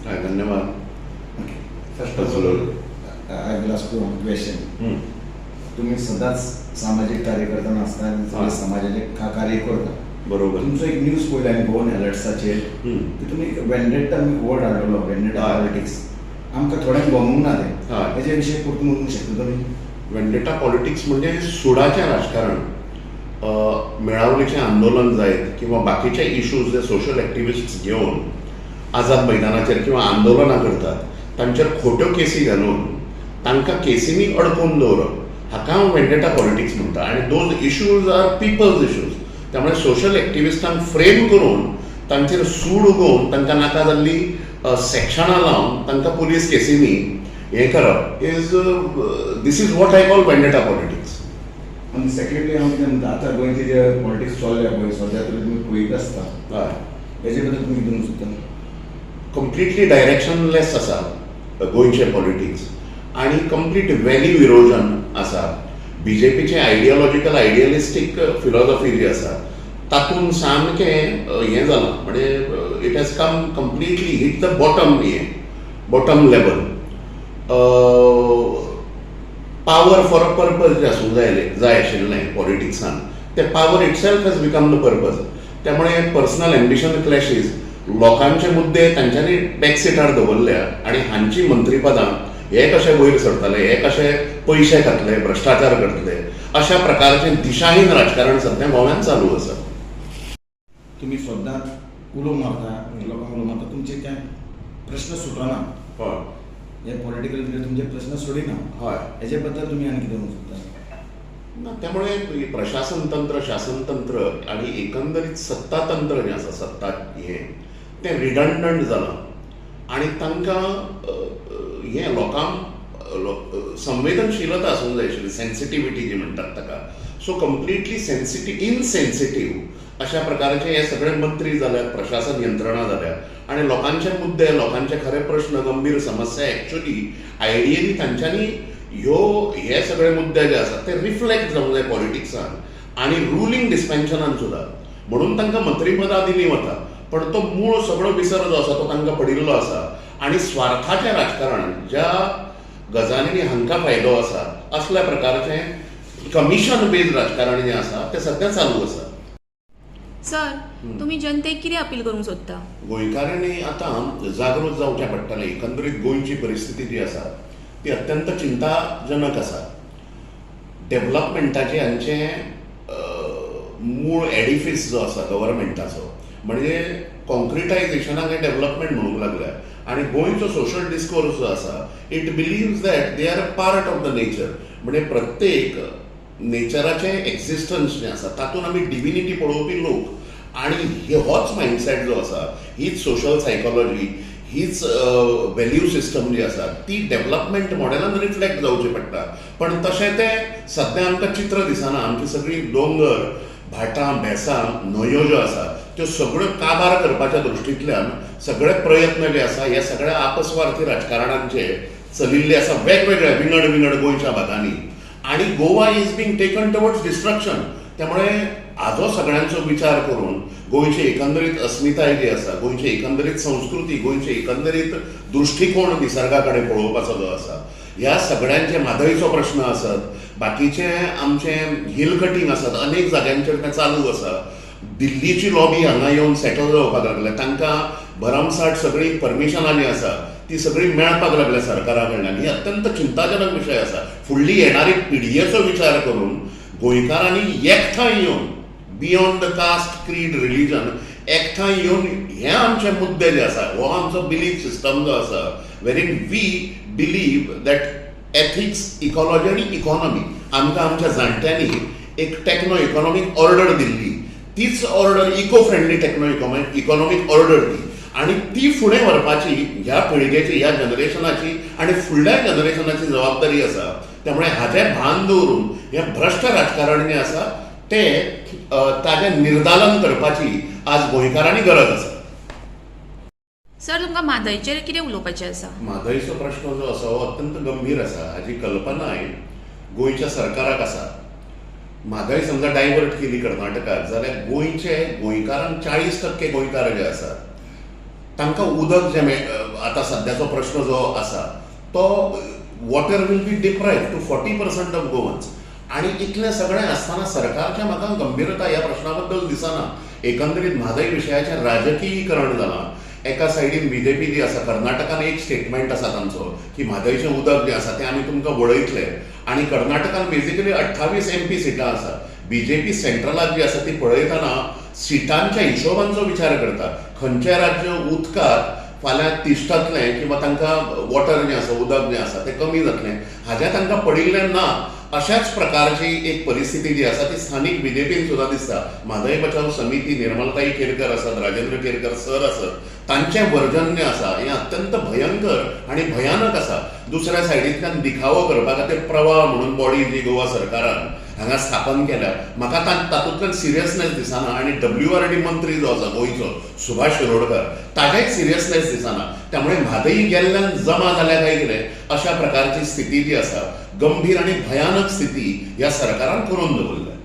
धन्यवाद. Okay. First of all, I will ask you one question. तुम्ही सदांच सामाजिक कार्यकर्ता आसता आनी हां. समाजाचे कार्य करता. बरोबर. तुमचो एक न्यूज पळयला हांवें गोवन अलर्ट्साचेर की तुमी वेंडेट्टा वर्ड हाडलेलो वेंडेट्टा हय. पॉलिटिक्स आमकां थोड्यांक गमूंक ना तें. हय. हेजे विशयी परतून उलोवंक शकता तुमी? वेंडेटा पॉलिटिक्स म्हणजे सुडाचें राजकारण. मेळावळीचें आंदोलन जायत किंवा बाकीचे इश्यूज जे सोशल एक्टिविस्ट्स घेवन आझाद मैदानाचेर किंवा आंदोलनां करतात तांचेर खोट्यो केसी घालून तांकां केसींनी अडकून दवरप हाका हांव वेंडेटा पॉलिटिक्स म्हणटा. आनी those issues are people's issues. त्यामुळे सोशल एक्टिविस्टांक फ्रेम करून तांचेर सूड उगोवन तांकां नाका जाल्ली सेक्शनां लावन तांकां पुलीस केसींनी हें करप this is what I call vendetta politics. आनी सेकेंडली हांव कितें म्हणटा आतां गोंयचे जे पॉलिटिक्स चल्ल्या पळय सद्या तरी तुमी पळयत आसता हय. हेजे बद्दल तुमी कितें म्हणूंक सोदता? कंप्लिटली डायरेक्शनलेस आसा गोंयचें पॉलिटिक्स आनी कंप्लीट व्हॅल्यू इरोजन आसा. बीजेपीचें आयडियोलॉजिकल आयडियलिस्टीक फिलॉसॉफी जी आसा तातूंत सामकें हें जालां म्हणजे it has come completely hit the bottom level. Power for a purpose जें आसूंक जाय आशिल्लें पॉलिटिक्सान तें power itself has become the purpose. त्यामुळे पर्सनल एम्बिशन क्लॅशीज लोकांचे मुद्दे तांच्यांनी बॅकसिटार दवरल्या आनी हांची मंत्रीपदां हे कशे वयर सरतले, हे कशे पयशे खातले, भ्रश्टाचार करतले, अशा प्रकारचें दिशाहीन राजकारण सध्या गोंयांत चालू आसा. तुम्ही सदांच उलो मारता लोकांक उलो मारता तुमचे कांय प्रश्न सुटना. हय. हे पॉलिटिकल लिडर तुमचे प्रश्न सोडिना. हय. हेजे बद्दल तुमी आनी कितें म्हणूंक सोदता? ना त्यामुळे प्रशासन तंत्र, शासन तंत्र आणि एकंदरीत सत्ता तंत्र जें आसा सत्ता तें रिडंडंट जालां आनी तांकां हें लोकांक संवेदनशीलता आसूंक जाय आशिल्ली, सेन्सिटिविटी जी म्हणटात ताका. सो कंप्लिटली इनसेन्सिटीव अशा प्रकारचे हे सगळे मंत्री जाल्यात, प्रशासन यंत्रणा जाल्या आनी लोकांचे मुद्दे, लोकांचे खरे प्रश्न, गंभीर समस्या एक्चुअली आयडियली तांच्यांनी हे सगळे मुद्दे जे आसात ते रिफ्लेक्ट जावंक जाय पॉलिटिक्सान आनी रुलींग डिस्पेन्शनान सुद्दां. म्हणून तांकां मंत्रीपदां दिलीं वता पण तो मूळ सगळो विसर जो आसा तो तांकां पडिल्लो आसा आनी स्वार्थाचें राजकारण ज्या गजालींनी हांकां फायदो आसा असल्या प्रकारचें कमिशन बेस्ड राजकारण जें आसा तें सध्या चालू आसा. सर, तुम्ही जनतेक कितें अपील करूंक सोदता? गोंयकारांनी आतां जागृत जावचें पडटलें. एकंदरीत गोंयची परिस्थिती जी आसा ती अत्यंत चिंताजनक आसा. डेव्हलपमेंटाचें हांचें मूळ एडिफीस जो आसा गव्हर्मेंटाचो म्हणजे कॉन्क्रिटायझेशनाक हे डेव्हलपमेंट म्हणूंक लागल्या आनी गोंयचो सोशल डिस्कोर्स जो आसा it believes that they are a part of the nature. म्हणजे प्रत्येक नेचराचें एक्झिस्टन्स जें आसा तातूंत आमी डिविनिटी पळोवपी लोक आनी होच मायंडसेट जो आसा हीच सोशल सायकॉलॉजी हीच व्हॅल्यू सिस्टम जी आसा ती डेव्हलपमेंट मॉडेलान रिफ्लेक्ट जावची पडटा. पण तशें तें सद्या आमकां चित्र दिसना. आमची सगळी दोंगर, भाटां, बेसां, न्हंयो ज्यो आसा त्यो सगळ्यो काबार करपाच्या दृश्टींतल्यान सगळे प्रयत्न जे आसा हे सगळ्या आपस्वार्थी राजकारणांचे चलिल्ले आसा वेगवेगळ्या विंगड गोंयच्या भागांनी आनी Goa is being taken towards destruction. त्यामुळे हाजो सगळ्यांचो विचार करून गोंयची एकंदरीत अस्मिताय जी आसा, गोंयची एकंदरीत संस्कृती, गोंयचे एकंदरीत दृश्टीकोन निसर्गा कडेन पळोवपाचो जो आसा ह्या सगळ्यांचे म्हादयचो प्रश्न आसत, बाकीचे आमचे हिल कटींग आसात, अनेक जाग्यांचेर तें चालू आसा. दिल्लीची लॉबी हांगा येवन सेटल जावपाक लागल्या. तांकां भरमसाट सगळी परमिशनां जी आसा ती सगळी मेळपाक लागल्या सरकारा कडल्यान. ही अत्यंत चिंताजनक विशय आसा. फुडली येणारी पिढयेचो विचार करून गोंयकारांनी एकठांय येवन बियॉन्ड द कास्ट, क्रीड, रिलीजन एकठांय येवन हे आमचे मुद्दे जे आसा हो आमचो बिलीफ सिस्टम जो आसा वेरीन we believe that ethics, ecology आनी इकॉनॉमी आमकां आमच्या जाणट्यांनी एक टेक्नो इकॉनॉमीक ऑर्डर दिल्ली. तीच order eco friendly techno economic order दी आनी ती फुडें व्हरपाची ह्या पिळगेची, ह्या जनरेशनाची आनी फुडल्या जनरेशनाची जबाबदारी आसा. त्यामुळे हाचें भान दवरून हें भ्रश्ट राजकारण जें आसा तें ताचें निर्दालन करपाची आज गोंयकारांनी गरज आसा. सर, तुमकां म्हादयचेर कितें उलोवपाचें आसा? म्हादयचो प्रश्न जो आसा हो अत्यंत गंभीर आसा. हाची कल्पनाय गोंयच्या सरकाराक आसा. म्हादय समजा डायवर्ट केली कर्नाटकाक जाल्यार गोंयचे गोंयकारांक 40% गोंयकार जे आसात तांकां उदक जें आता सध्याचो प्रश्न जो आसा तो water will be deprived to 40% of Goans. आणि इतलें सगळें आसतना सरकारच्या म्हाका गंभीरता ह्या प्रश्ना बद्दल दिसना. एकंदरीत म्हादय विशयाचें राजकीयीकरण जालां. एका सायडीन बीजेपी जी आसा, कर्नाटकान एक स्टेटमेंट आसा तांचो की म्हादयचें उदक जें आसा तें आमी तुमकां वळयतले. आणि कर्नाटकान बेजिकली 28 MP सिटां आसा. बीजेपी सेंट्रलाक जी आसा ती पळयतना सिटांच्या हिशोबांचो विचार करता. खंयचें राज्य उदकाक फाल्यां तिश्टतलें किंवा तांकां वॉटर जें आसा, उदक जें आसा तें कमी जातलें हाजें तांकां पडिल्लें ना. अशाच प्रकारची एक परिस्थिती जी आसा ती स्थानीक बीजेपीन सुद्धा दिसता. म्हादय बचाव समिती, निर्मलताई केरकर आसात, राजेंद्र केरकर सर आसात, तांचें वर्जन जें आसा हें अत्यंत भयंकर आणि भयानक आसा. दुसऱ्या सायडींतल्यान दिखावो करपा खातीर प्रवाह म्हणून बॉडी जी गोवा सरकारान हांगा स्थापन केल्या, म्हाका तातूंतल्यान सिरियसनेस दिसना. आणि WRD मंत्री जो आसा गोंयचो सुभाष शिरोडकर, ताजेय सिरियसनेस दिसना. त्यामुळे म्हादई गेल्ल्यान जमा जाल्या काय कितें अशा प्रकारची स्थिती जी आसा, गंभीर आणि भयानक स्थिती ह्या सरकारान करून दवरल्या.